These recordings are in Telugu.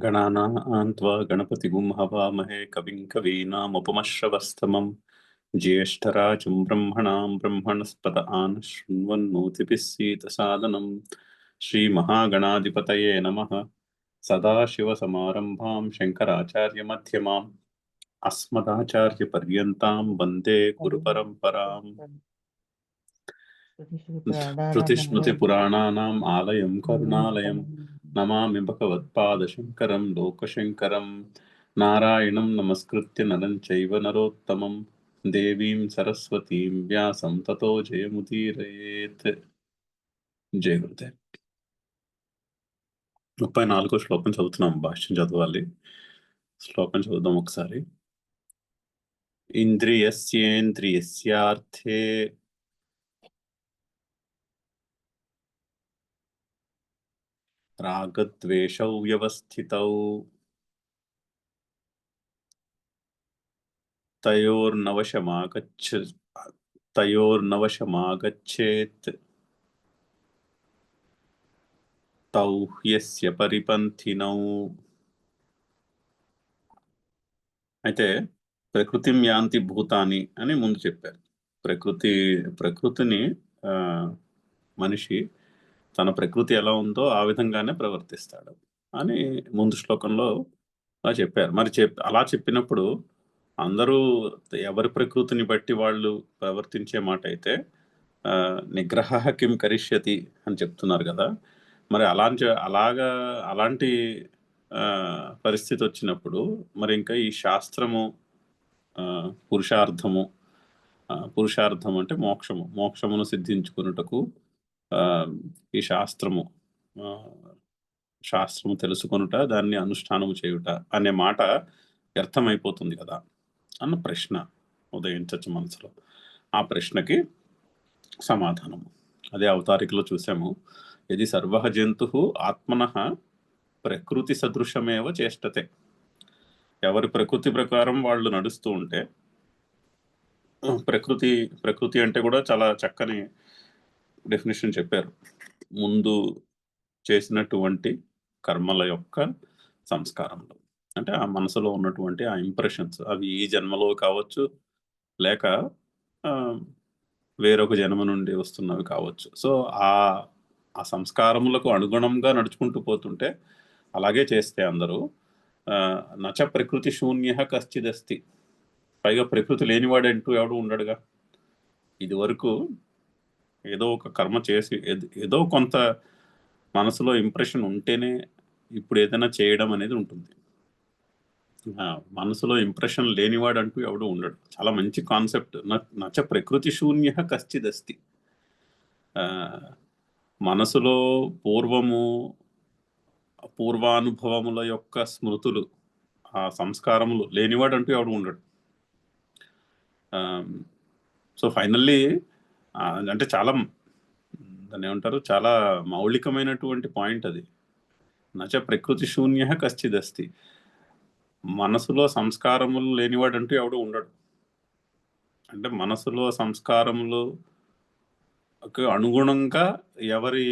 गणानां त्वा गणपतिगुं हवामहे कविं कवीनामुपमश्रवस्तमं ज्येष्ठराजं ब्रह्मणां ब्रह्मणस्पत आनशृण्वन्नोतिभिः सीदसादनं श्रीमहागणाधिपतये नमः। सदाशिवसमारम्भां शङ्कराचार्यमध्यमाम् अस्मदाचार्यपर्यन्तां वन्दे गुरुपरम्पराम्। श्रुतिस्मृतिपुराणानाम् आलयं करुणालयं नमामि भगवत्पादशङ्करं लोकशङ्करं। नारायणं नमस्कृत्य नरं चैव नरोत्तमं देवीं सरस्वतीं व्यासं ततो जयमुदीरयेत्। జయ గురుదేవ్. 34వ శ్లోకం చదువుతున్నాం. భాష్యం చదవాలి. శ్లోకం చదువుదాం ఒకసారి. ఇంద్రియస్యేంద్రియస్యార్థే రాగద్వేషౌ వ్యవస్థితౌ తయోర్నవశమాగచ్చేత్ తౌ హ్యస్య పరిపంథినౌ. అయితే ప్రకృతిం యాంతి భూతాని అని ముందు చెప్పారు. ప్రకృతిని మనిషి తన ప్రకృతి ఎలా ఉందో ఆ విధంగానే ప్రవర్తిస్తాడు అని ముందు శ్లోకంలో చెప్పారు. మరి అలా చెప్పినప్పుడు అందరూ ఎవరి ప్రకృతిని బట్టి వాళ్ళు ప్రవర్తించే మాట అయితే నిగ్రహ కిం కరిష్యతి అని చెప్తున్నారు కదా. మరి అలాంటి పరిస్థితి వచ్చినప్పుడు మరి ఇంకా ఈ శాస్త్రము పురుషార్థం అంటే మోక్షమును సిద్ధించుకున్నటకు ఈ శాస్త్రము తెలుసుకొనుట, దాన్ని అనుష్ఠానము చేయుట అనే మాట వ్యర్థమైపోతుంది కదా అన్న ప్రశ్న ఉదయించచ్చు మనసులో. ఆ ప్రశ్నకి సమాధానము అదే అవతారికలో చూసాము. ఇది సర్వః జంతుః ఆత్మనః ప్రకృతి సదృశమేవ చేష్టతే. ఎవరి ప్రకృతి ప్రకారం వాళ్ళు నడుస్తూ ఉంటే, ప్రకృతి అంటే కూడా చాలా చక్కని డెఫినేషన్ చెప్పారు. ముందు చేసినటువంటి కర్మల యొక్క సంస్కారంలో, అంటే ఆ మనసులో ఉన్నటువంటి ఆ ఇంప్రెషన్స్, అవి ఈ జన్మలో కావచ్చు, లేక వేరొక జన్మ నుండి వస్తున్నవి కావచ్చు. సో ఆ సంస్కారములకు అనుగుణంగా నడుచుకుంటూ పోతుంటే, అలాగే చేస్తే అందరూ నచ ప్రకృతి శూన్య కశ్చిదస్తి. పైగా ప్రకృతి లేనివాడంటూ ఎవడు ఉండడుగా. ఇది వరకు ఏదో ఒక కర్మ చేసి ఏదో కొంత మనసులో ఇంప్రెషన్ ఉంటేనే ఇప్పుడు ఏదైనా చేయడం అనేది ఉంటుంది. మనసులో ఇంప్రెషన్ లేనివాడు అంటూ ఎవడు ఉండడు. చాలా మంచి కాన్సెప్ట్. నచ ప్రకృతి శూన్య కశ్చిదస్తి. మనసులో పూర్వానుభవముల యొక్క స్మృతులు, ఆ సంస్కారములు లేనివాడు అంటూ ఎవడు ఉండడు. సో ఫైనల్లీ అంటే చాలా దాన్ని ఏమంటారు, చాలా మౌలికమైనటువంటి పాయింట్ అది. నచ ప్రకృతి శూన్య కశ్చిదస్తి. మనసులో సంస్కారములు లేనివాడు అంటూ ఎవడు ఉండడు. అంటే మనసులో సంస్కారములు అనుగుణంగా ఎవరి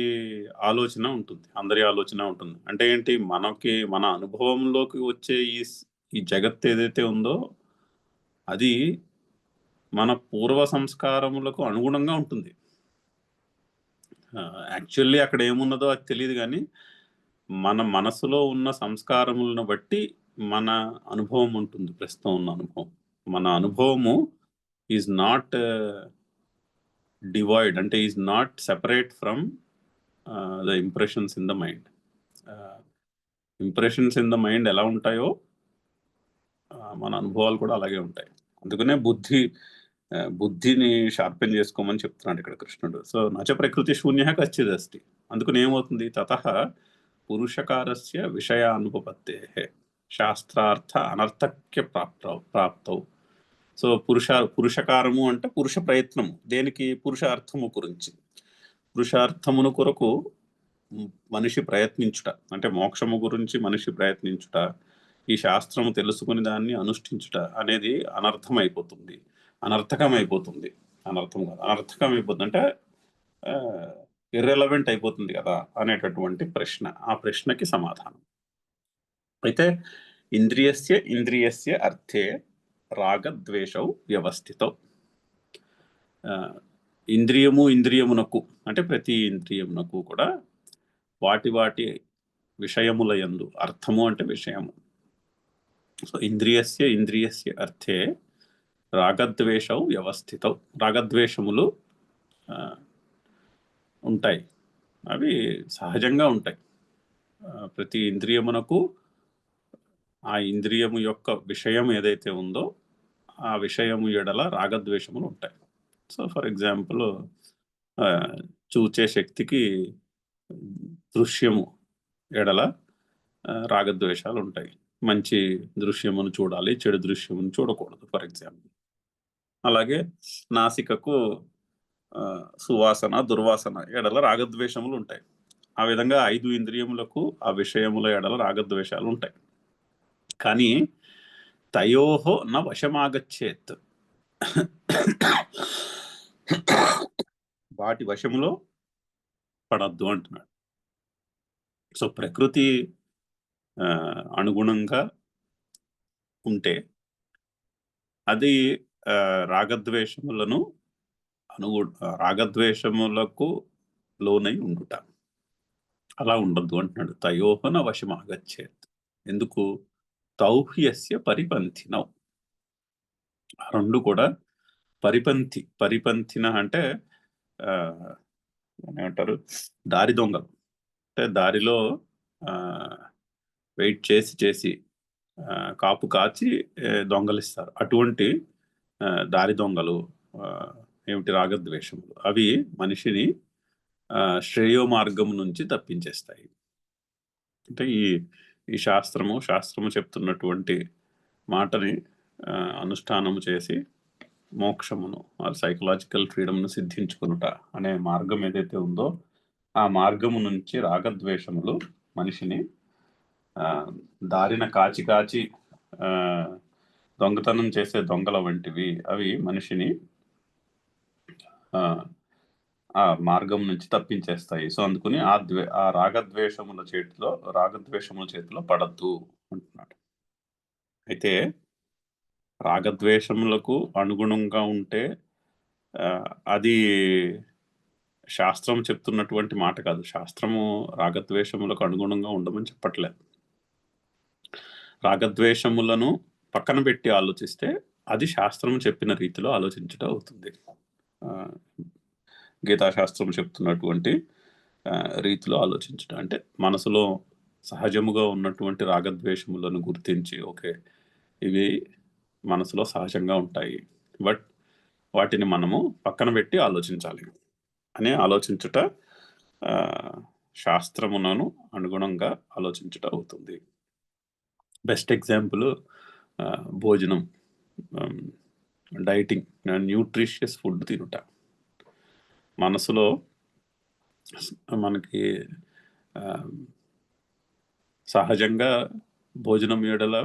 ఆలోచన ఉంటుంది, అందరి ఆలోచన ఉంటుంది. అంటే ఏంటి, మన అనుభవంలోకి వచ్చే ఈ జగత్ ఏదైతే ఉందో అది మన పూర్వ సంస్కారములకు అనుగుణంగా ఉంటుంది. యాక్చువల్లీ అక్కడ ఏమున్నదో అది తెలియదు, కానీ మన మనసులో ఉన్న సంస్కారములను బట్టి మన అనుభవం ఉంటుంది. ప్రస్తుతం ఉన్న అనుభవం, మన అనుభవము ఈజ్ నాట్ డివైడ్, అంటే is not separate from the impressions in the mind. Impressions in the mind ఎలా ఉంటాయో మన అనుభవాలు కూడా అలాగే ఉంటాయి. అందుకనే బుద్ధిని షార్పెన్ చేసుకోమని చెప్తున్నాడు ఇక్కడ కృష్ణుడు. సో నచ ప్రకృతి శూన్య కశ్చిదస్తి. అందుకని ఏమవుతుంది, తతః పురుషకారస్య విషయానుపపత్తే శాస్త్రార్థ అనర్థక్య ప్రాప్తౌ. సో పురుషకారము అంటే పురుష ప్రయత్నము. దేనికి? పురుషార్థము గురించి. పురుషార్థమును కొరకు మనిషి ప్రయత్నించుట, అంటే మోక్షము గురించి మనిషి ప్రయత్నించుట, ఈ శాస్త్రము తెలుసుకుని దాన్ని అనుష్ఠించుట అనేది అనర్థకమైపోతుంది. అనర్థకం అయిపోతుంది అంటే ఇర్రెలవెంట్ అయిపోతుంది కదా అనేటటువంటి ప్రశ్న. ఆ ప్రశ్నకి సమాధానం అయితే ఇంద్రియస్య ఇంద్రియస్య అర్థే రాగద్వేషౌ వ్యవస్థితౌ. ఇంద్రియము ఇంద్రియమునకు అంటే ప్రతి ఇంద్రియమునకు కూడా వాటి వాటి విషయముల యందు, అర్థము అంటే విషయము. సో ఇంద్రియస్య ఇంద్రియస్య అర్థే రాగద్వేషౌ వ్యవస్థితౌ. రాగద్వేషములు ఉంటాయి, అవి సహజంగా ఉంటాయి. ప్రతి ఇంద్రియమునకు ఆ ఇంద్రియము యొక్క విషయం ఏదైతే ఉందో ఆ విషయము ఎడల రాగద్వేషములు ఉంటాయి. సో ఫర్ ఎగ్జాంపుల్ చూచే శక్తికి దృశ్యము ఎడల రాగద్వేషాలు ఉంటాయి. మంచి దృశ్యమును చూడాలి, చెడు దృశ్యమును చూడకూడదు ఫర్ ఎగ్జాంపుల్. అలాగే నాసికకు సువాసన దుర్వాసన ఎడల రాగద్వేషములు ఉంటాయి. ఆ విధంగా 5 ఇంద్రియములకు ఆ విషయముల ఎడల రాగద్వేషాలు ఉంటాయి. కానీ తయోహో న వశమాగచ్చేత్, వాటి వశములో పడద్దు అంటున్నాడు. సో ప్రకృతి అనుగుణంగా ఉంటే అది రాగద్వేషములను రాగద్వేషములకు లోనై ఉండుట. అలా ఉండద్దు అంటున్నాడు. తయోహన వశమాగచ్చేత్. ఎందుకు? తౌహ్యస్య పరిపంథినౌ. రెండు కూడా పరిపంథిన అంటే ఏమంటారు, దారి దొంగలు. అంటే దారిలో వెయిట్ చేసి కాపు కాచి దొంగలిస్తారు. అటువంటి దారి దొంగలు ఏమిటి? రాగద్వేషములు. అవి మనిషిని శ్రేయో మార్గం నుంచి తప్పించేస్తాయి. అంటే ఈ శాస్త్రము చెప్తున్నటువంటి మాటని అనుష్ఠానము చేసి మోక్షమును, సైకలాజికల్ ఫ్రీడమ్ను సిద్ధించుకునుట అనే మార్గం ఏదైతే ఉందో ఆ మార్గము నుంచి రాగద్వేషములు మనిషిని దారిన కాచి దొంగతనం చేసే దొంగల వంటివి. అవి మనిషిని ఆ మార్గం నుంచి తప్పించేస్తాయి. సో అందుకని ఆ రాగద్వేషముల చేతిలో పడద్దు అంటున్నాడు. అయితే రాగద్వేషములకు అనుగుణంగా ఉంటే అది శాస్త్రం చెప్తున్నటువంటి మాట కాదు. శాస్త్రము రాగద్వేషములకు అనుగుణంగా ఉండమని చెప్పట్లేదు. రాగద్వేషములను పక్కన పెట్టి ఆలోచిస్తే అది శాస్త్రము చెప్పిన రీతిలో ఆలోచించడం అవుతుంది. గీతాశాస్త్రం చెప్తున్నటువంటి రీతిలో ఆలోచించడం అంటే మనసులో సహజముగా ఉన్నటువంటి రాగద్వేషములను గుర్తించి, ఓకే ఇవి మనసులో సహజంగా ఉంటాయి, బట్ వాటిని మనము పక్కన పెట్టి ఆలోచించాలి అని ఆలోచించుట శాస్త్రమునను అనుగుణంగా ఆలోచించుట అవుతుంది. బెస్ట్ ఎగ్జాంపుల్ భోజనం, డైటింగ్, న్యూట్రిషియస్ ఫుడ్ తినుట. మనసులో మనకి సహజంగా భోజనం ఎడల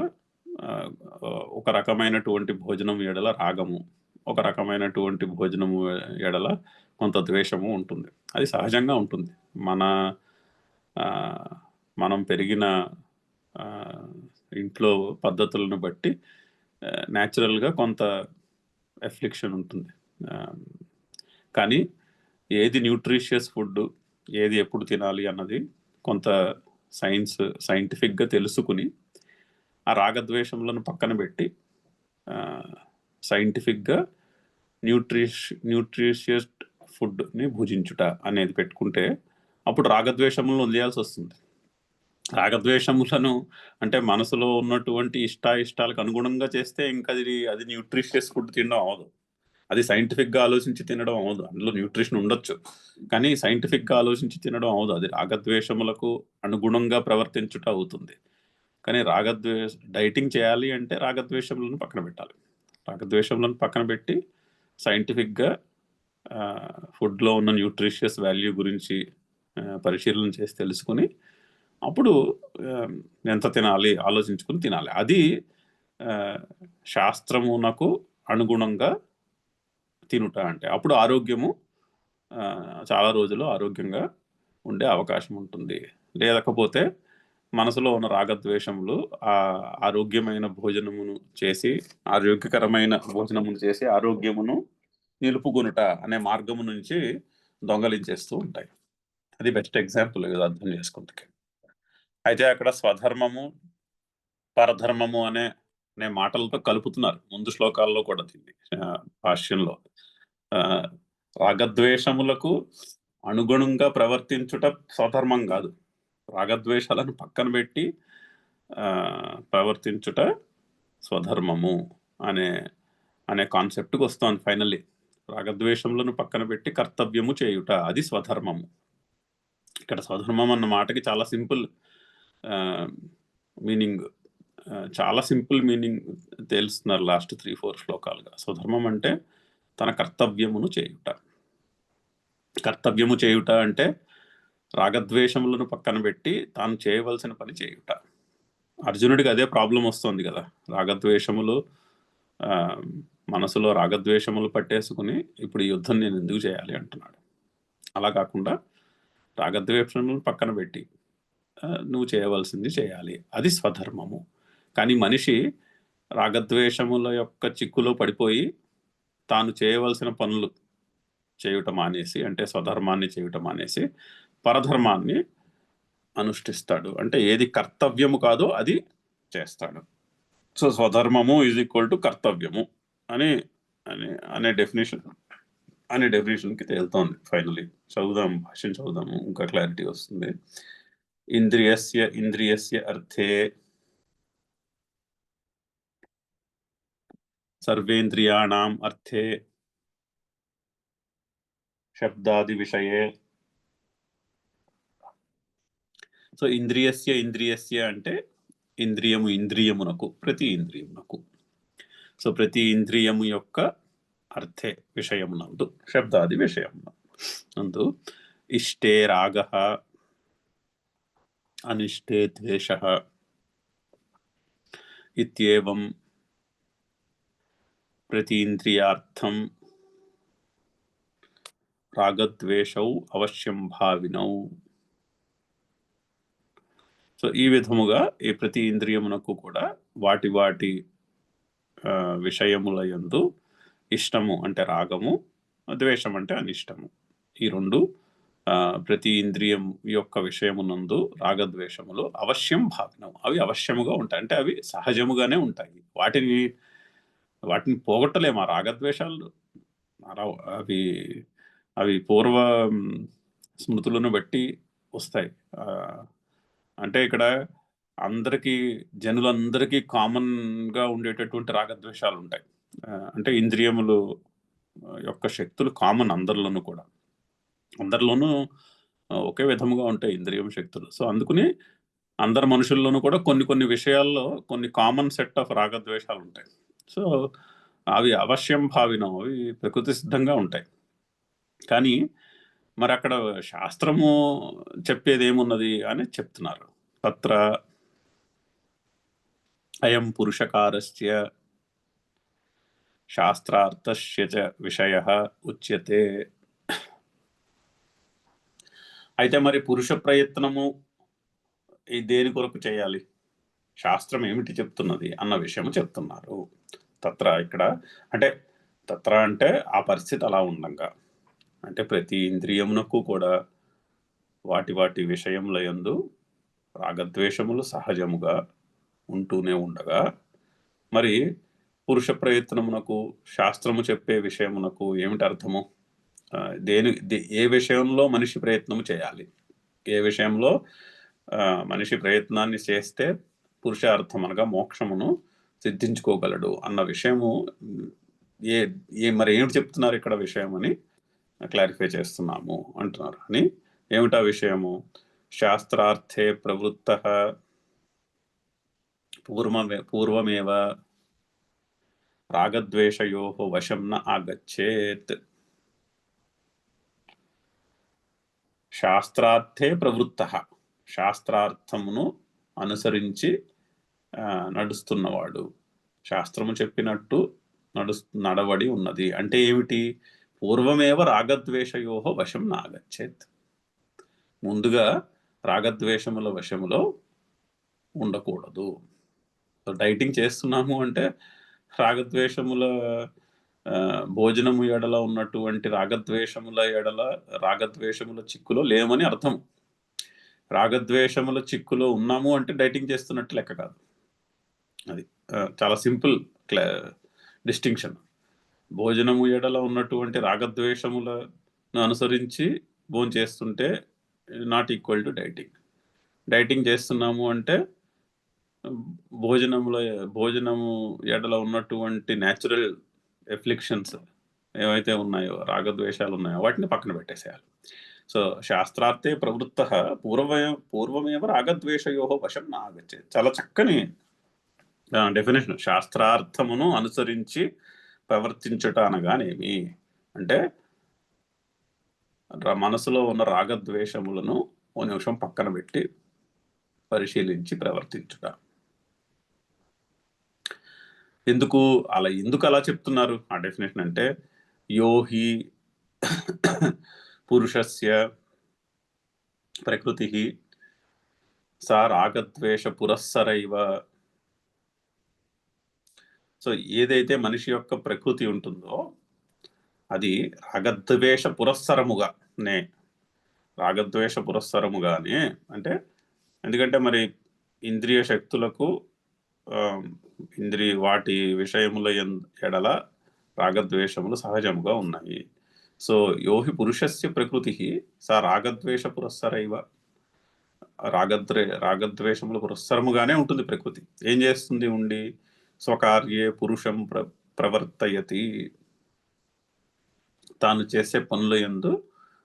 ఒక రకమైనటువంటి భోజనం ఎడల రాగము, ఒక రకమైనటువంటి భోజనము ఎడల కొంత ద్వేషము ఉంటుంది. అది సహజంగా ఉంటుంది. మనం పెరిగిన ఇంట్లో పద్ధతులను బట్టి న్యాచురల్గా కొంత ఎఫ్లిక్షన్ ఉంటుంది. కానీ ఏది న్యూట్రిషియస్ ఫుడ్, ఏది ఎప్పుడు తినాలి అన్నది కొంత సైంటిఫిక్గా తెలుసుకుని ఆ రాగద్వేషములను పక్కన పెట్టి సైంటిఫిక్గా న్యూట్రిషియస్ ఫుడ్ని భుజించుట అనేది పెట్టుకుంటే అప్పుడు రాగద్వేషములను వదిలేయాల్సి వస్తుంది. రాగద్వేషములను అంటే మనసులో ఉన్నటువంటి ఇష్టాలకు అనుగుణంగా చేస్తే ఇంకా అది న్యూట్రిషియస్ ఫుడ్ తినడం అవ్వదు. అది సైంటిఫిక్గా ఆలోచించి తినడం అవ్వదు. అందులో న్యూట్రిషన్ ఉండొచ్చు, కానీ సైంటిఫిక్గా ఆలోచించి తినడం అవ్వదు. అది రాగద్వేషములకు అనుగుణంగా ప్రవర్తించుట అవుతుంది. కానీ డైటింగ్ చేయాలి అంటే రాగద్వేషములను పక్కన పెట్టాలి. రాగద్వేషములను పక్కన పెట్టి సైంటిఫిక్గా ఫుడ్లో ఉన్న న్యూట్రిషియస్ వాల్యూ గురించి పరిశీలన చేసి తెలుసుకుని అప్పుడు ఎంత తినాలి ఆలోచించుకుని తినాలి. అది శాస్త్రమునకు అనుగుణంగా తినుట అంటే. అప్పుడు ఆరోగ్యము చాలా రోజులు ఆరోగ్యంగా ఉండే అవకాశం ఉంటుంది. లేకపోతే మనసులో ఉన్న రాగద్వేషములు ఆ ఆరోగ్యమైన భోజనమును చేసి, ఆరోగ్యకరమైన భోజనమును చేసి ఆరోగ్యమును నిలుపుకొనుట అనే మార్గము నుంచి దొంగలించేస్తూ ఉంటాయి. అది బెస్ట్ ఎగ్జాంపుల్ కదా అర్థం చేసుకుంటే. అయితే అక్కడ స్వధర్మము, పరధర్మము అనే మాటలతో కలుపుతున్నారు ముందు శ్లోకాల్లో కూడా దీన్ని భాష్యంలో. రాగద్వేషములకు అనుగుణంగా ప్రవర్తించుట స్వధర్మం కాదు, రాగద్వేషాలను పక్కన పెట్టి ప్రవర్తించుట స్వధర్మము అనే కాన్సెప్ట్కి వస్తోంది ఫైనల్లీ. రాగద్వేషములను పక్కన పెట్టి కర్తవ్యము చేయుట అది స్వధర్మము. ఇక్కడ స్వధర్మం అన్న మాటకి చాలా సింపుల్ మీనింగ్, చాలా సింపుల్ మీనింగ్ తెలుస్తున్నారు లాస్ట్ 3-4 శ్లోకాలుగా. స్వధర్మం అంటే తన కర్తవ్యమును చేయుట. కర్తవ్యము చేయుట అంటే రాగద్వేషములను పక్కన పెట్టి తాను చేయవలసిన పని చేయుట. అర్జునుడికి అదే ప్రాబ్లం వస్తుంది కదా, రాగద్వేషములు మనసులో రాగద్వేషములు పట్టేసుకుని ఇప్పుడు ఈ యుద్ధం నేను ఎందుకు చేయాలి అంటున్నాడు. అలా కాకుండా రాగద్వేషములను పక్కన పెట్టి నువ్వు చేయవలసింది చేయాలి, అది స్వధర్మము. కానీ మనిషి రాగద్వేషముల యొక్క చిక్కులో పడిపోయి తాను చేయవలసిన పనులు చేయటం మానేసి, అంటే స్వధర్మాన్ని చేయటం మానేసి పరధర్మాన్ని అనుష్ఠిస్తాడు. అంటే ఏది కర్తవ్యము కాదో అది చేస్తాడు. సో స్వధర్మము ఈజ్ ఈక్వల్ టు కర్తవ్యము అనే డెఫినేషన్కి తేలుతోంది ఫైనలీ. చదువుదాం, భాష్యం చదువుదాము, ఇంకా క్లారిటీ వస్తుంది. ఇంద్రియస్య అర్థే సర్వేంద్రియాణం అర్థే శబ్దాది విషయే. సో ఇంద్రియస్య అంటే ఇంద్రియమునకు, ప్రతి ఇంద్రియమునకు. సో ప్రతి ఇంద్రియము యొక్క అర్థే విషయమునందు, శబ్దాది విషయమునందు ఇష్టే రాగః అనిష్టే ద్వేషః ఇత్యేవం ప్రతీంద్రియార్థం రాగద్వేషౌ అవశ్యం భావినౌ. సో ఈ విధముగా ఈ ప్రతి ఇంద్రియమునకు కూడా వాటి విషయముల యందు ఇష్టము అంటే రాగము, ద్వేషం అంటే అనిష్టము, ఈ రెండు ప్రతి ఇంద్రియం యొక్క విషయమునందు రాగద్వేషములు అవశ్యం భావినం, అవి అవశ్యముగా ఉంటాయి. అంటే అవి సహజముగానే ఉంటాయి, వాటిని పోగొట్టలేము. ఆ రాగద్వేషాలు అవి పూర్వ స్మృతులను బట్టి వస్తాయి. అంటే ఇక్కడ జనులందరికీ కామన్గా ఉండేటటువంటి రాగద్వేషాలు ఉంటాయి. అంటే ఇంద్రియములు యొక్క శక్తులు కామన్ అందరిలోనూ ఒకే విధముగా ఉంటాయి ఇంద్రియం శక్తులు. సో అందుకని అందరి మనుషుల్లోనూ కూడా కొన్ని విషయాల్లో కొన్ని కామన్ సెట్ ఆఫ్ రాగద్వేషాలు ఉంటాయి. సో అవి అవశ్యం భావినం, అవి ప్రకృతి సిద్ధంగా ఉంటాయి. కానీ మరి అక్కడ శాస్త్రము చెప్పేది ఏమున్నది అని చెప్తున్నారు. తత్ర అయం పురుషకారస్య శాస్త్రార్థస్య చ విషయః ఉచ్యతే. అయితే మరి పురుష ప్రయత్నము దేని కొరకు చేయాలి, శాస్త్రం ఏమిటి చెప్తున్నది అన్న విషయము చెప్తున్నారు. తత్ర ఇక్కడ అంటే ఆ పరిస్థితి అలా ఉండంగా, అంటే ప్రతి ఇంద్రియమునకు కూడా వాటి విషయముల యందు రాగద్వేషములు సహజముగా ఉంటూనే ఉండగా, మరి పురుష ప్రయత్నమునకు శాస్త్రము చెప్పే విషయమునకు ఏమిటి అర్థము? ఏ విషయంలో మనిషి ప్రయత్నము చేయాలి, ఏ విషయంలో మనిషి ప్రయత్నాన్ని చేస్తే పురుషార్థం అనగా మోక్షమును సిద్ధించుకోగలడు అన్న విషయము మరి ఏమిటి చెప్తున్నారు ఇక్కడ విషయం అని క్లారిఫై చేస్తున్నాము అంటున్నారు. అని ఏమిటా విషయము? శాస్త్రార్థే ప్రవృత్తః పూర్వమేవ రాగద్వేషయోః వశం న ఆగచ్చేత్. శాస్త్రార్థే ప్రవృత్తః, శాస్త్రార్థమును అనుసరించి నడుస్తున్నవాడు, శాస్త్రము చెప్పినట్టు నడవడి ఉన్నది. అంటే ఏమిటి? పూర్వమేవ రాగద్వేషయోః వశం న ఆగచ్చేత్. ముందుగా రాగద్వేషముల వశములో పడకుండా, అంటే పూర్వమేవ రాగద్వేషయోః వశం న ఆగచ్చేత్. ముందుగా రాగద్వేషముల వశములో పడకుండా, అంటే పూర్వమేవ రాగద్వేషయోః వశం న ఆగచ్చేత్. ముందుగా రాగద్వేషముల వశములో ఉండకూడదు. సో డైటింగ్ చేస్తున్నాము అంటే రాగద్వేషముల భోజనము ఎడల ఉన్నటువంటి రాగద్వేషముల చిక్కులో లేమని అర్థం. రాగద్వేషముల చిక్కులో ఉన్నాము అంటే డైటింగ్ చేస్తున్నట్టు లెక్క కాదు. అది చాలా సింపుల్ డిస్టింక్షన్. భోజనము ఎడల ఉన్నటువంటి రాగద్వేషములను అనుసరించి భోంచేస్తుంటే not equal to dieting. Dieting చేస్తున్నాము అంటే భోజనము ఎడల ఉన్నటువంటి న్యాచురల్ ఎఫ్లిక్షన్స్ ఏవైతే ఉన్నాయో, రాగద్వేషాలు ఉన్నాయో వాటిని పక్కన పెట్టేసేయాలి. సో శాస్త్రార్థే ప్రవృత్త పూర్వమేవ రాగద్వేషయో వశం నాగచ్చే. చాలా చక్కని డెఫినేషన్. శాస్త్రార్థమును అనుసరించి ప్రవర్తించుట అనగానేమి అంటే మనసులో ఉన్న రాగద్వేషములను ఓ నిమిషం పక్కన పెట్టి పరిశీలించి ప్రవర్తించుట. ఎందుకు అలా చెప్తున్నారు ఆ డెఫినేషన్ అంటే యోహి పురుషస్య ప్రకృతి సా రాగద్వేష పురస్సరైవ. సో ఏదైతే మనిషి యొక్క ప్రకృతి ఉంటుందో అది రాగద్వేష పురస్సరముగానే అంటే ఎందుకంటే మరి ఇంద్రియ శక్తులకు వాటి విషయముల ఎడల రాగద్వేషములు సహజముగా ఉన్నాయి. సో యోహి పురుషస్య ప్రకృతి సా రాగద్వేష పురస్సరైవ. రాగద్వేషముల పురస్సరముగానే ఉంటుంది ప్రకృతి. ఏం చేస్తుంది ఉండి స్వకార్యే పురుషం ప్రవర్తయతి. తాను చేసే పనుల యందు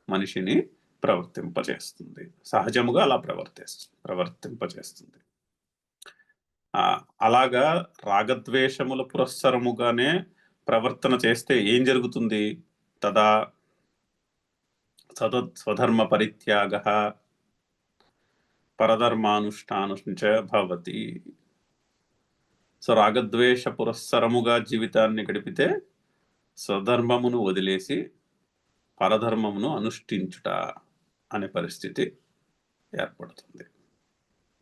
మనిషిని ప్రవర్తింపచేస్తుంది. సహజముగా అలా ప్రవర్తింపచేస్తుంది. అలాగా రాగద్వేషముల పురస్సరముగానే ప్రవర్తన చేస్తే ఏం జరుగుతుంది? తదా స్వధర్మ పరిత్యాగ పరధర్మానుష్ఠానుంచ భవతి. సో రాగద్వేష పురస్సరముగా జీవితాన్ని గడిపితే స్వధర్మమును వదిలేసి పరధర్మమును అనుష్ఠించుట అనే పరిస్థితి ఏర్పడుతుంది.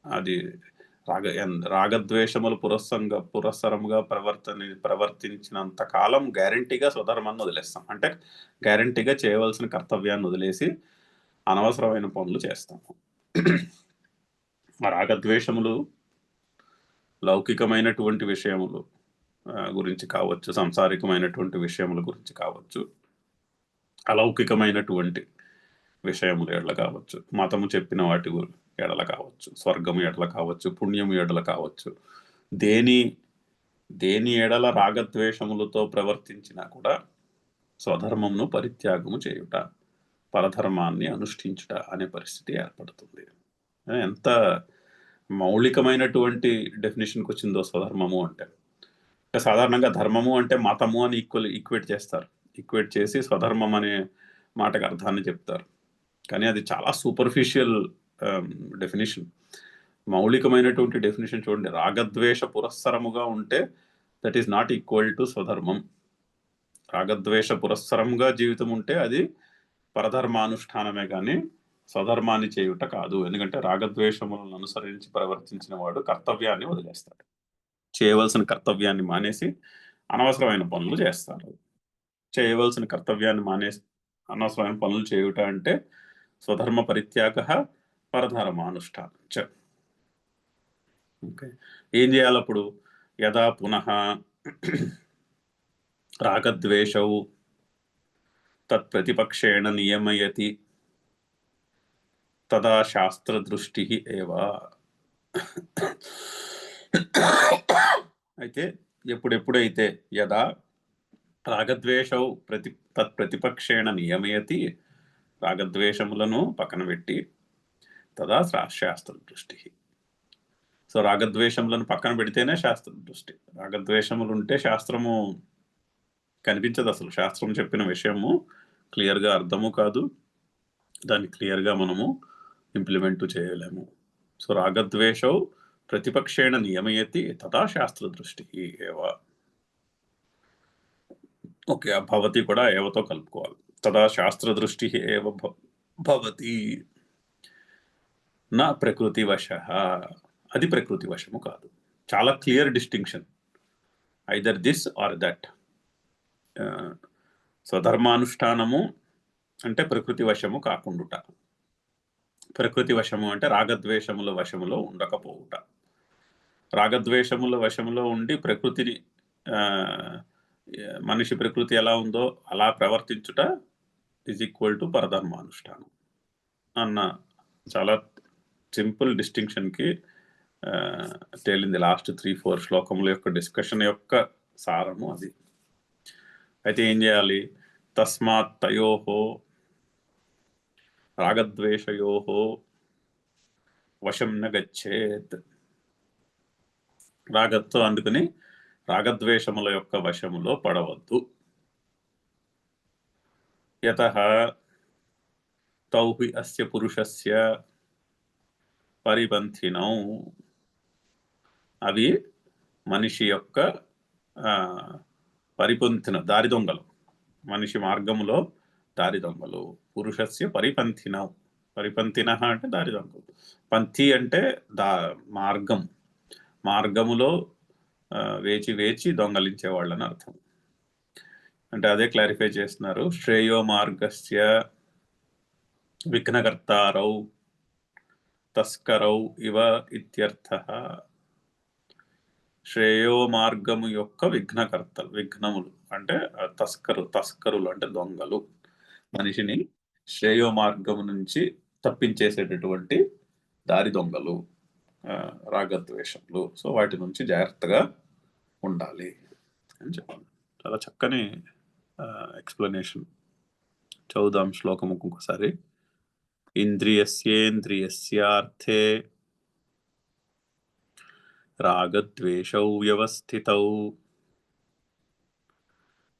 అది రాగద్వేషములు పురస్సరముగా ప్రవర్తించినంత కాలం గ్యారంటీగా స్వధర్మాన్ని వదిలేస్తాం. అంటే గ్యారంటీగా చేయవలసిన కర్తవ్యాన్ని వదిలేసి అనవసరమైన పనులు చేస్తాము. రాగద్వేషములు లౌకికమైనటువంటి విషయములు గురించి కావచ్చు, సంసారికమైనటువంటి విషయముల గురించి కావచ్చు, అలౌకికమైనటువంటి విషయముల ఎడల కావచ్చు, మతము చెప్పిన వాటి ఎడల కావచ్చు, స్వర్గము ఎడల కావచ్చు, పుణ్యము ఎడల కావచ్చు, దేని ఎడల రాగద్వేషములతో ప్రవర్తించినా కూడా స్వధర్మమును పరిత్యాగము చేయుట, పరధర్మాన్ని అనుష్ఠించుట అనే పరిస్థితి ఏర్పడుతుంది. ఎంత మౌలికమైనటువంటి డెఫినేషన్కి వచ్చిందో స్వధర్మము అంటే. సాధారణంగా ధర్మము అంటే మతము అని ఈక్వేట్ చేస్తారు. ఈక్వేట్ చేసి స్వధర్మం అనే మాటకు అర్థాన్ని చెప్తారు. కానీ అది చాలా సూపర్ఫిషియల్ డెఫినేషన్. మౌలికమైనటువంటి డెఫినేషన్ చూడండి. రాగద్వేష పురస్సరముగా ఉంటే that is not equal to స్వధర్మం. రాగద్వేష పురస్సరముగా జీవితం ఉంటే అది పరధర్మానుష్ఠానమే కానీ స్వధర్మాన్ని చేయుట కాదు. ఎందుకంటే రాగద్వేషములను అనుసరించి ప్రవర్తించిన వాడు కర్తవ్యాన్ని వదిలేస్తాడు. చేయవలసిన కర్తవ్యాన్ని మానేసి అనవసరమైన పనులు చేస్తారు. చేయవలసిన కర్తవ్యాన్ని మానేసి అనవసరమైన పనులు చేయుట అంటే స్వధర్మ పరిత్యాగ పరధర్మానుష్ఠానం. ఓకే, ఏం చేయాలప్పుడు? యదా పునః రాగద్వేషౌ తత్ప్రతిపక్షేణ నియమయతి తదా శాస్త్రదృష్టి ఏవ. అయితే ఎప్పుడైతే యదా రాగద్వేషౌ తత్ప్రతిపక్షేణ నియమయతి, రాగద్వేషములను పక్కన పెట్టి తదా శాస్త్రదృష్టి. సో రాగద్వేషములను పక్కన పెడితేనే శాస్త్రదృష్టి. రాగద్వేషములు ఉంటే శాస్త్రము కనిపించదు. అసలు శాస్త్రం చెప్పిన విషయము క్లియర్గా అర్థము కాదు, దాన్ని క్లియర్గా మనము ఇంప్లిమెంట్ చేయలేము. సో రాగద్వేషౌ ప్రతిపక్షేణ నియమయతి తదా శాస్త్రదృష్టి ఏవ. ఓకే, ఆ భవతి కూడా ఏవతో కలుపుకోవాలి. తదా శాస్త్రదృష్టి ఏవ భవతి నా ప్రకృతివశః. అది ప్రకృతి వశము కాదు. చాలా clear distinction, either this or that. స్వధర్మానుష్ఠానము అంటే ప్రకృతి వశము కాకుండుట, ప్రకృతి వశము అంటే రాగద్వేషముల వశములో ఉండకపోవుట. రాగద్వేషముల వశములో ఉండి ప్రకృతిని మనిషి ప్రకృతి ఎలా ఉందో అలా ప్రవర్తించుట ఈజ్ ఈక్వల్ టు పరధర్మానుష్ఠానం అన్న చాలా సింపుల్ డిస్టింక్షన్కి తేలింది లాస్ట్ 3-4 శ్లోకముల యొక్క డిస్కషన్ యొక్క సారము అది. అయితే ఏం చేయాలి? తస్మాత్ తయోహో రాగద్వేషయోహో వశం న గచ్చేత్. రాగత్వం అందుకని రాగద్వేషముల యొక్క వశములో పడవద్దు. యతః తౌ హి అస్య పురుషస్య పరిపంథినౌ. అవి మనిషి యొక్క పరిపంథిన దారి దొంగలు, మనిషి మార్గములో దారి దొంగలు. పురుషస్య పరిపంథినౌ, పరిపంథిన అంటే దారి దొంగలు, పంథి అంటే మార్గం, మార్గములో వేచి వేచి దొంగలించే వాళ్ళని అర్థం. అంటే అదే క్లారిఫై చేస్తున్నారు. శ్రేయో మార్గస్య విఘ్నకర్తారౌ తస్కరౌ ఇవ ఇత్యర్థః. శ్రేయో మార్గము యొక్క విఘ్నకర్తలు, విఘ్నములు అంటే తస్కరులు అంటే దొంగలు, మనిషిని శ్రేయో మార్గము నుంచి తప్పించేసేటటువంటి దారి దొంగలు రాగద్వేషములు. సో వాటి నుంచి జాగ్రత్తగా ఉండాలి అని చెప్పాలి. చాలా చక్కని ఎక్స్ప్లెనేషన్. చదువుదాం శ్లోకము ఇంకొకసారి. ఇంద్రియస్యేంద్రియస్యార్థే రాగద్వేషౌ వ్యవస్థితౌ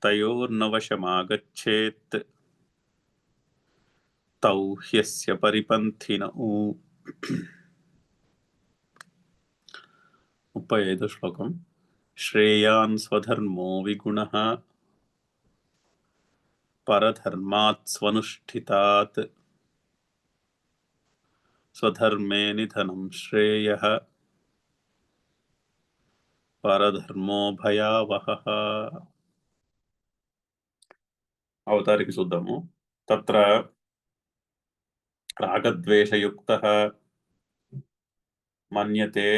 తయోర్నవశమాగచ్చేత్ తౌ హ్యస్య పరిపంథినౌ. 35వ శ్లోకం. శ్రేయాన్ స్వధర్మో విగుణః పరధర్మాత్ స్వనుష్ఠితాత్ స్వధర్మే నిధనం శ్రేయః పరధర్మో భయావహః. అవతారికి చూద్దాము. తత్ర రాగద్వేషయుక్తః మన్యతే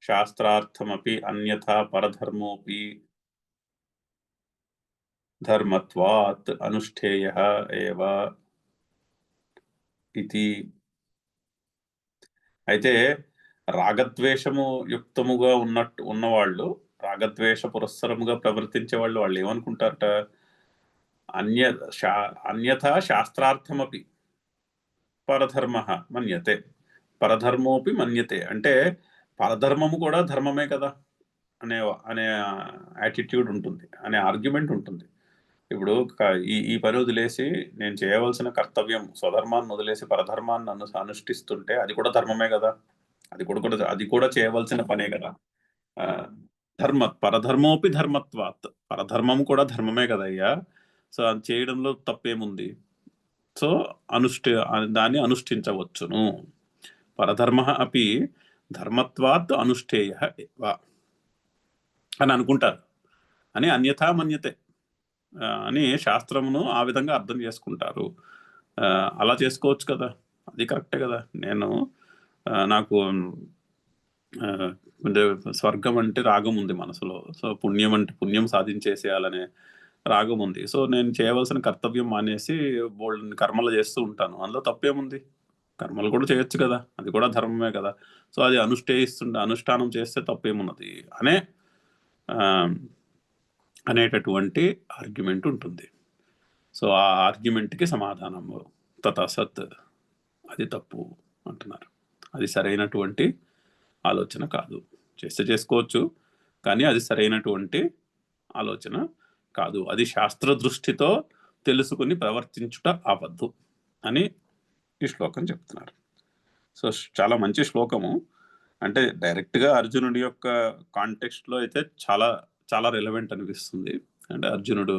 శాస్త్రార్థమపి అన్యథా పరధర్మోపి ధర్మత్వాత్ అనుష్ఠేయః ఏవ ఇతి. అయితే రాగద్వేషము యుక్తముగా ఉన్నవాళ్ళు, రాగద్వేష పురస్సరముగా ప్రవర్తించే వాళ్ళు ఏమనుకుంటారట? అన్యథా శాస్త్రార్థమపి పరధర్మ మన్యతే, పరధర్మోపి మన్యతే అంటే పరధర్మము కూడా ధర్మమే కదా అనే యాటిట్యూడ్ ఉంటుంది, అనే ఆర్గ్యుమెంట్ ఉంటుంది. ఇప్పుడు ఈ పని వదిలేసి నేను చేయవలసిన కర్తవ్యం స్వధర్మాన్ని వదిలేసి పరధర్మాన్ని అనుష్ఠిస్తుంటే అది కూడా ధర్మమే కదా, అది కూడా చేయవలసిన పనే కదా. పరధర్మోపి ధర్మత్వాత్, పరధర్మం కూడా ధర్మమే కదయ్యా. సో అది చేయడంలో తప్పేముంది? సో దాన్ని అనుష్ఠించవచ్చును. పరధర్మ అపి ధర్మత్వాత్ అనుష్ఠేయ అని అనుకుంటారు, అని అన్యథా మన్యతే అని శాస్త్రమును ఆ విధంగా అర్థం చేసుకుంటారు. అలా చేసుకోవచ్చు కదా, అది కరెక్టే కదా. నాకు స్వర్గం అంటే రాగం ఉంది మనసులో. సో పుణ్యం సాధించేసేయాలనే రాగం ఉంది. సో నేను చేయవలసిన కర్తవ్యం మానేసి బోల్డ్ కర్మలు చేస్తూ ఉంటాను. అందులో తప్పేముంది? కర్మలు కూడా చేయొచ్చు కదా, అది కూడా ధర్మమే కదా. సో అది అనుష్ఠానం చేస్తే తప్పేమున్నది అనేటటువంటి ఆర్గ్యుమెంట్ ఉంటుంది. సో ఆ ఆర్గ్యుమెంట్కి సమాధానము తథాసత్, అది తప్పు అంటున్నారు. అది సరైనటువంటి ఆలోచన కాదు. చేసుకోవచ్చు, కానీ అది సరైనటువంటి ఆలోచన కాదు. అది శాస్త్ర దృష్టితో తెలుసుకుని ప్రవర్తించుట అబద్ధం అని ఈ శ్లోకం చెప్తున్నారు. సో చాలా మంచి శ్లోకము. అంటే డైరెక్ట్గా అర్జునుడి యొక్క కాంటెక్స్ట్లో అయితే చాలా చాలా రిలవెంట్ అనిపిస్తుంది. అంటే అర్జునుడు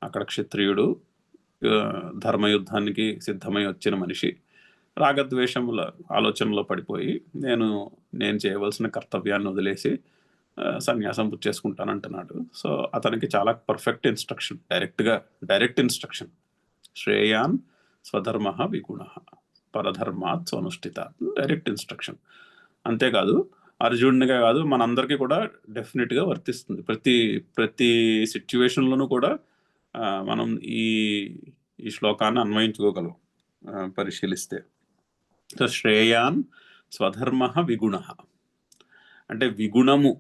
అక్కడ క్షత్రియుడు, ధర్మయుద్ధానికి సిద్ధమై వచ్చిన మనిషి, రాగద్వేషముల ఆలోచనలో పడిపోయి నేను చేయవలసిన కర్తవ్యాన్ని వదిలేసి సన్యాసం పుచ్చేసుకుంటాను అంటున్నాడు. సో అతనికి చాలా పర్ఫెక్ట్ ఇన్స్ట్రక్షన్, డైరెక్ట్ ఇన్స్ట్రక్షన్. శ్రేయాన్ స్వధర్మ విగుణ పరధర్మాత్ స్వనుష్ఠితాత్, డైరెక్ట్ ఇన్స్ట్రక్షన్. అంతేకాదు అర్జునుడిగా కాదు, మనందరికీ కూడా డెఫినెట్గా వర్తిస్తుంది. ప్రతి సిచ్యువేషన్లోనూ కూడా మనం ఈ శ్లోకాన్ని అన్వయించుకోగలం పరిశీలిస్తే. సో శ్రేయాన్ స్వధర్మ విగుణ అంటే విగుణము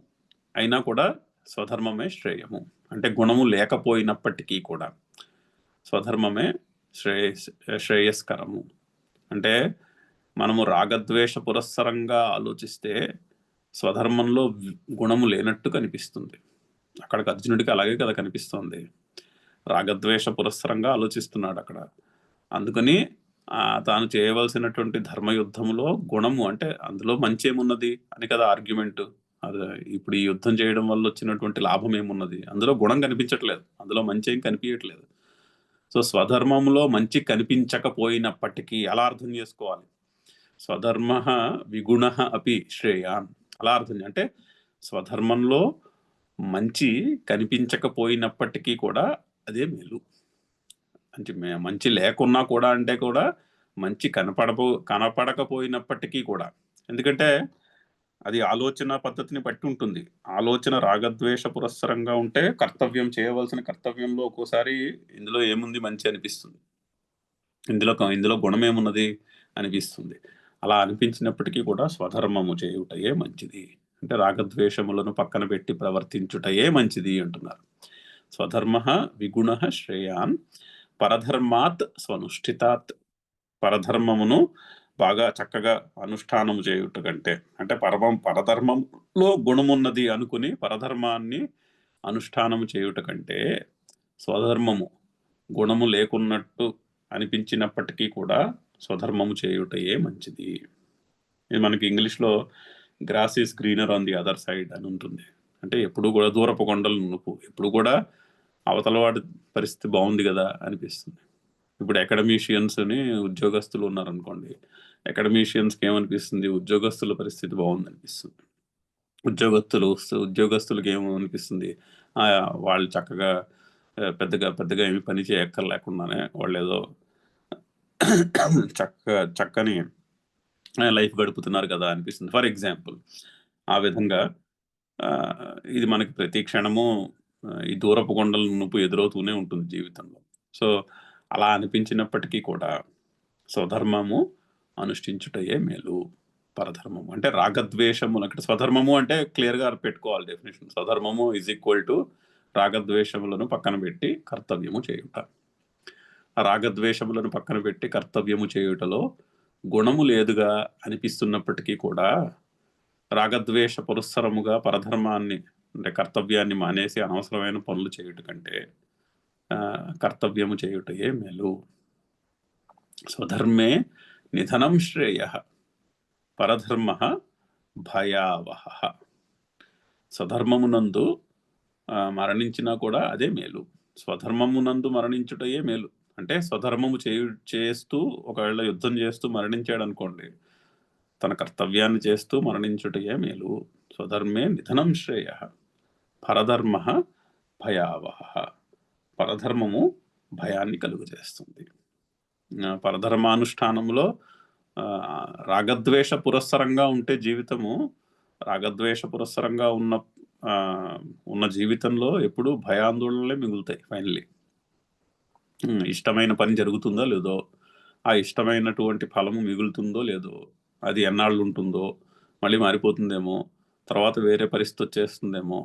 అయినా కూడా స్వధర్మమే శ్రేయము. అంటే గుణము లేకపోయినప్పటికీ కూడా స్వధర్మమే శ్రేయస్కరము. అంటే మనము రాగద్వేష పురస్సరంగా ఆలోచిస్తే స్వధర్మంలో గుణము లేనట్టు కనిపిస్తుంది. అక్కడికి అర్జునుడికి అలాగే కదా కనిపిస్తుంది. రాగద్వేష పురస్సరంగా ఆలోచిస్తున్నాడు అక్కడ. అందుకని తాను చేయవలసినటువంటి ధర్మయుద్ధములో గుణము అంటే అందులో మంచి ఏమున్నది అని కదా ఆర్గ్యుమెంట్. ఇప్పుడు ఈ యుద్ధం చేయడం వల్ల వచ్చినటువంటి లాభం ఏమున్నది? అందులో గుణం కనిపించట్లేదు, అందులో మంచి ఏం కనిపించట్లేదు. సో స్వధర్మంలో మంచి కనిపించకపోయినప్పటికీ అలా అర్థం చేసుకోవాలి. స్వధర్మ విగుణ అపి శ్రేయాన్, అలా అర్థం. అంటే స్వధర్మంలో మంచి కనిపించకపోయినప్పటికీ కూడా అదే మేలు. అంటే మంచి లేకున్నా కూడా అంటే కూడా మంచి కనపడకపోయినప్పటికీ కూడా, ఎందుకంటే అది ఆలోచన పద్ధతిని బట్టి ఉంటుంది. ఆలోచన రాగద్వేష పురస్సరంగా ఉంటే చేయవలసిన కర్తవ్యంలో ఒక్కోసారి ఇందులో ఏముంది మంచి అనిపిస్తుంది, ఇందులో గుణం ఏమున్నది అనిపిస్తుంది. అలా అనిపించినప్పటికీ కూడా స్వధర్మము చేయుటయే మంచిది. అంటే రాగద్వేషములను పక్కన పెట్టి ప్రవర్తించుటయే మంచిది అంటున్నారు. స్వధర్మ విగుణ శ్రేయాన్ పరధర్మాత్ స్వనుష్ఠితాత్, పరధర్మమును బాగా చక్కగా అనుష్ఠానము చేయుట కంటే, అంటే పరధర్మంలో గుణమున్నది అనుకుని పరధర్మాన్ని అనుష్ఠానము చేయుట కంటే స్వధర్మము గుణము లేకున్నట్టు అనిపించినప్పటికీ కూడా స్వధర్మము చేయుటయే మంచిది. ఇది మనకి ఇంగ్లీష్లో grass is greener on the other side అని ఉంటుంది. అంటే ఎప్పుడు కూడా దూరపు కొండలు నునుపు, ఎప్పుడు కూడా అవతలవాడి పరిస్థితి బాగుంది కదా అనిపిస్తుంది. ఇప్పుడు అకాడమీషియన్స్ని ఉద్యోగస్తులు ఉన్నారనుకోండి, అకాడమీషియన్స్కి ఏమనిపిస్తుంది? ఉద్యోగస్తుల పరిస్థితి బాగుంది అనిపిస్తుంది. ఉద్యోగస్తులకి ఏమనిపిస్తుంది? వాళ్ళు చక్కగా పెద్దగా ఏమి పని చేయక్కర్లేకుండానే వాళ్ళు ఏదో చక్కని లైఫ్ గడుపుతున్నారు కదా అనిపిస్తుంది, ఫర్ ఎగ్జాంపుల్. ఆ విధంగా ఇది మనకి ప్రతి క్షణము ఈ దూరపు కొండల నునుపు ఎదురవుతూనే ఉంటుంది జీవితంలో. సో అలా అనిపించినప్పటికీ కూడా స్వధర్మము అనుష్ఠించుటయే మేలు. పరధర్మము అంటే రాగద్వేషములు. అక్కడ స్వధర్మము అంటే క్లియర్గా పెట్టుకోవాలి డెఫినేషన్. స్వధర్మము ఈజ్ ఈక్వల్ టు రాగద్వేషములను పక్కన పెట్టి కర్తవ్యము చేయుట. ఆ రాగద్వేషములను పక్కన పెట్టి కర్తవ్యము చేయుటలో గుణము లేదుగా అనిపిస్తున్నప్పటికీ కూడా రాగద్వేష పురస్సరముగా పరధర్మాన్ని అంటే కర్తవ్యాన్ని మానేసి అనవసరమైన పనులు చేయుట కంటే కర్తవ్యము చేయుటయే మేలు. స్వధర్మే నిధనం శ్రేయ పరధర్మ భయావహ. స్వధర్మమునందు మరణించినా కూడా అదే మేలు. స్వధర్మమునందు మరణించుటయే మేలు. అంటే స్వధర్మము చేస్తూ ఒకవేళ యుద్ధం చేస్తూ మరణించాడు అనుకోండి, తన కర్తవ్యాన్ని చేస్తూ మరణించుటయే మేలు. స్వధర్మే నిధనం శ్రేయ పరధర్మ భయావహ. పరధర్మము భయాన్ని కలుగజేస్తుంది. పరధర్మానుష్ఠానంలో రాగద్వేష పురస్సరంగా ఉంటే జీవితము, రాగద్వేష పురస్సరంగా ఉన్న జీవితంలో ఎప్పుడూ భయాందోళనలే మిగులుతాయి. ఫైనల్లీ ఇష్టమైన పని జరుగుతుందో లేదో, ఆ ఇష్టమైనటువంటి ఫలము మిగులుతుందో లేదో, అది ఎన్నాళ్ళు ఉంటుందో, మళ్ళీ మారిపోతుందేమో, తర్వాత వేరే పరిస్థితి వచ్చేస్తుందేమో,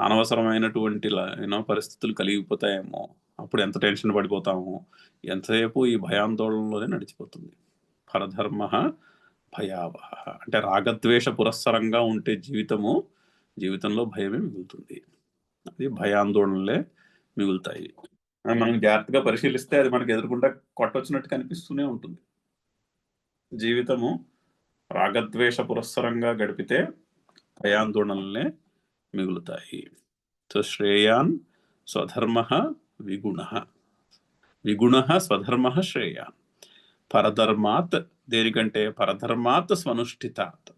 అనవసరమైనటువంటి పరిస్థితులు కలిగిపోతాయేమో, అప్పుడు ఎంత టెన్షన్ పడిపోతామో, ఎంతసేపు ఈ భయాందోళనలోనే నడిచిపోతుంది. పరధర్మ భయావహ అంటే రాగద్వేష పురస్సరంగా ఉంటే జీవితంలో భయమే మిగులుతుంది. అది భయాందోళనలే మిగులుతాయి. మనం జాగ్రత్తగా పరిశీలిస్తే అది మనకి ఎదురుకుండా కొట్టొచ్చినట్టు కనిపిస్తూనే ఉంటుంది. జీవితము రాగద్వేష పురస్సరంగా గడిపితే భయాందోళనలే మిగులుతాయి. సో శ్రేయాన్ స్వధర్మ విగుణ స్వధర్మ శ్రేయాన్ పరధర్మాత్ దేనికంటే పరధర్మాత్ స్వనుష్ఠితాత్.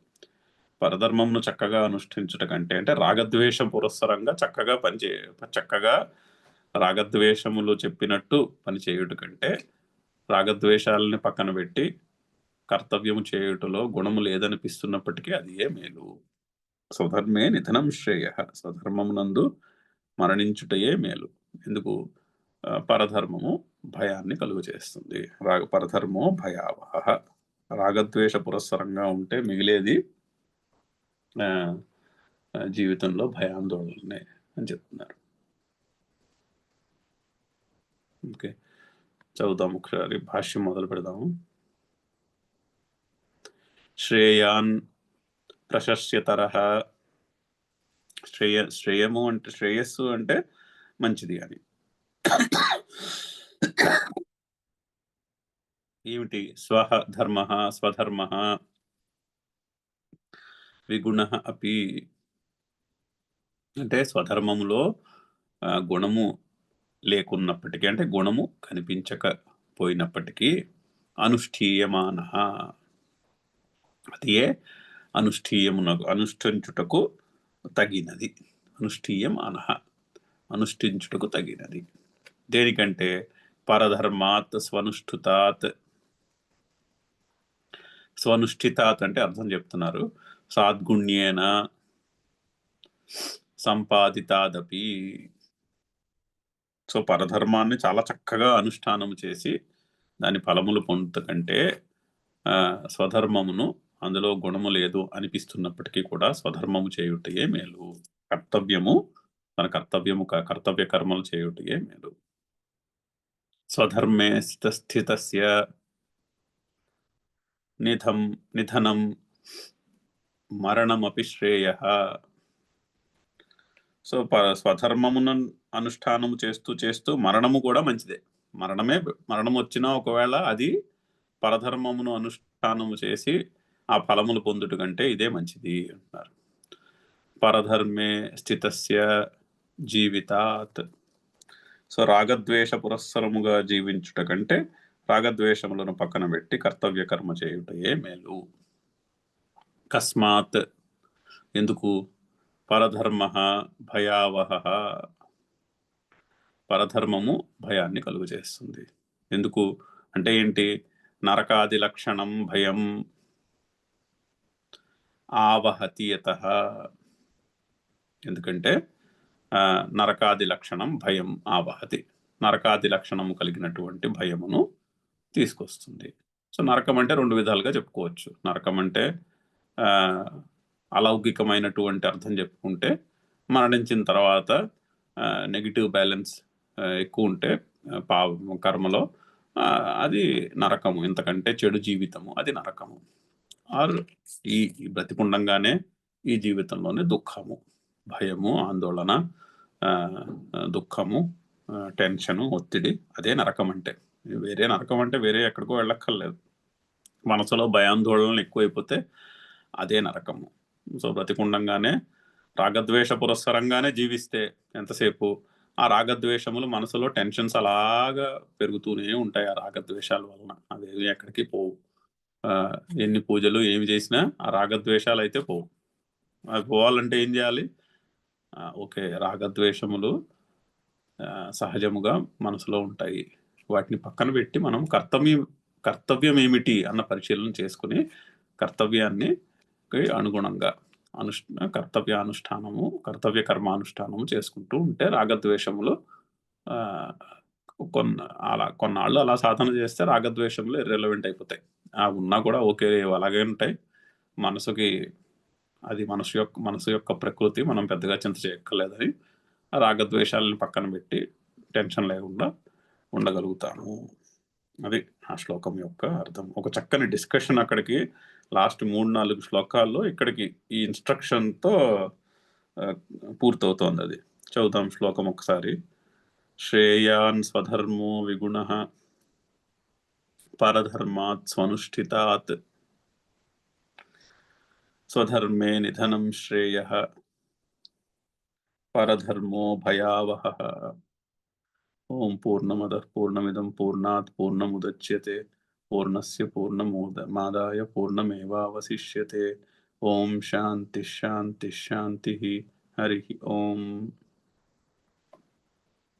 పరధర్మంను చక్కగా అనుష్ఠించుట కంటే, అంటే రాగద్వేషం పురస్సరంగా చక్కగా రాగద్వేషములు చెప్పినట్టు పని చేయుట కంటే, రాగద్వేషాలని పక్కన పెట్టి కర్తవ్యము చేయుటలో గుణము లేదనిపిస్తున్నప్పటికీ అది ఏ మేలు. స్వధర్మే నిధనం శ్రేయ. స్వధర్మమునందు మరణించుటయే మేలు. ఎందుకు? పరధర్మము భయాన్ని కలుగు చేస్తుంది. పరధర్మో భయావహ. రాగద్వేష పురస్సరంగా ఉంటే మిగిలేది జీవితంలో భయాందోళననే అని చెప్తున్నారు. ఓకే, చదువుదాం ఒకసారి, భాష్యం మొదలు పెడదాము. శ్రేయాన్ ప్రశస్యతరః. శ్రేయము అంటే శ్రేయస్సు అంటే మంచిది అని. ఏమిటి? స్వధర్మ విగుణ అపి. అంటే స్వధర్మములో గుణము లేకున్నప్పటికీ, అంటే గుణము కనిపించకపోయినప్పటికీ అనుష్ఠీయమాన, అదే అనుష్ఠించుటకు తగినది. అనుష్ఠీయమాన, అనుష్ఠించుటకు తగినది. దేనికంటే పరధర్మాత్ స్వనుష్ఠితాత్. స్వనుష్ఠితాత్ అంటే అర్థం చెప్తున్నారు. సాద్గుణ్యేన సంపాదితాదపి. సో పరధర్మాన్ని చాలా చక్కగా అనుష్ఠానం చేసి దాని ఫలములు పొందుట కంటే స్వధర్మమును, అందులో గుణము లేదు అనిపిస్తున్నప్పటికీ కూడా స్వధర్మము చేయుటయే మేలు. తన కర్తవ్య కర్మలు చేయుటయే మేలు. స్వధర్మే స్థితస్య నిధనం మరణమపి శ్రేయః. సో స్వధర్మమును అనుష్ఠానము చేస్తూ మరణము కూడా మంచిదే. మరణం వచ్చినా ఒకవేళ అది పరధర్మమును అనుష్ఠానము చేసి ఆ ఫలములు పొందుట కంటే ఇదే మంచిది అంటున్నారు. పరధర్మే స్థితస్య జీవితాత్. సో రాగద్వేష పురస్సరముగా జీవించుట కంటే రాగద్వేషములను పక్కన పెట్టి కర్తవ్య కర్మ చేయుటయే మేలు. కస్మాత్, ఎందుకు? పరధర్మ భయావహ. పరధర్మము భయాన్ని కలుగు చేస్తుంది. ఎందుకు అంటే ఏంటి? నరకాది లక్షణం భయం ఆవహతి యతః. ఎందుకంటే నరకాది లక్షణం భయం ఆవహతి. నరకాది లక్షణము కలిగినటువంటి భయమును తీసుకొస్తుంది. సో నరకం అంటే రెండు విధాలుగా చెప్పుకోవచ్చు. నరకం అంటే అలౌకికమైనటువంటి అర్థం చెప్పుకుంటే, మరణించిన తర్వాత నెగిటివ్ బ్యాలెన్స్ ఎక్కువ ఉంటే కర్మలో అది నరకము. ఇంతకంటే చెడు జీవితము అది నరకము. ఆర్ ఈ బ్రతికుండంగానే ఈ జీవితంలోనే దుఃఖము, భయము, ఆందోళన, దుఃఖము, టెన్షను, ఒత్తిడి, అదే నరకం అంటే. నరకం అంటే వేరే ఎక్కడికో వెళ్ళక్కర్లేదు. మనసులో భయాందోళనలు ఎక్కువైపోతే అదే నరకము. సో బ్రతికుండంగానే రాగద్వేష పురస్సరంగానే జీవిస్తే ఎంతసేపు ఆ రాగద్వేషములు మనసులో టెన్షన్స్ అలాగా పెరుగుతూనే ఉంటాయి. ఆ రాగద్వేషాల వలన అవేవి ఎక్కడికి పోవు. ఎన్ని పూజలు ఏమి చేసినా ఆ రాగద్వేషాలు అయితే పోవు. అవి పోవాలంటే ఏం చేయాలి? ఓకే, రాగద్వేషములు సహజముగా మనసులో ఉంటాయి, వాటిని పక్కన పెట్టి మనం కర్తవ్యం ఏమిటి అన్న పరిశీలన చేసుకుని కర్తవ్యాన్ని అనుగుణంగా కర్తవ్య కర్మానుష్ఠానము చేసుకుంటూ ఉంటే రాగద్వేషములు కొన్నాళ్ళు అలా సాధన చేస్తే రాగద్వేషములు ఇర్రెలవెంట్ అయిపోతాయి. ఉన్నా కూడా ఓకే, అలాగే ఉంటాయి. అది మనసు యొక్క ప్రకృతి, మనం పెద్దగా చింత చేయక్కర్లేదని ఆ రాగద్వేషాలను పక్కన పెట్టి టెన్షన్ లేకుండా ఉండగలుగుతాను. అది ఆ శ్లోకం యొక్క అర్థం. ఒక చక్కని డిస్కషన్ అక్కడికి లాస్ట్ 3-4 శ్లోకాల్లో ఇక్కడికి ఈ ఇన్స్ట్రక్షన్తో పూర్తవుతోంది. అది చదువుతాం శ్లోకం ఒకసారి. శ్రేయాన్ స్వధర్మో విగుణ పరధర్మాత్ స్వనుష్ఠితాత్ స్వధర్మే నిధనం శ్రేయ పరధర్మో భయావహ. ఓం పూర్ణమదః పూర్ణమిదం పూర్ణాత్ పూర్ణముదచ్యతే పూర్ణస్య పూర్ణమాదాయ పూర్ణమేవావశిష్యతే. ఓం శాంతి శాంతి శాంతి. హరి ఓం.